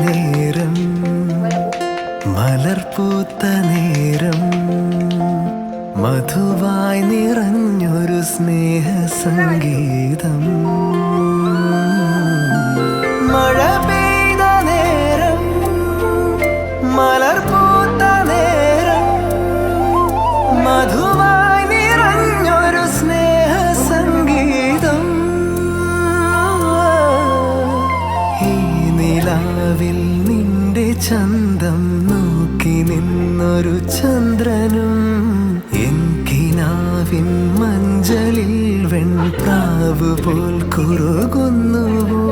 നേരം മലർപൂത്ത നേരം മധുവായി നിറഞ്ഞൊരു സ്നേഹ സംഗീതം മഴ പെയ്ത നേരം മലർപൂത്ത നേരം മധുവായി നിറഞ്ഞൊരു സ്നേഹ സംഗീതം ഈ നിലാവിൽ നിന്റെ ചന്തം നോക്കി നിന്നൊരു ചന്ദ്രനും എൻകിനാവിൻ മഞ്ചലിൽ വെൺപ്രാവ് പോൽ കുറുകുന്നുവോ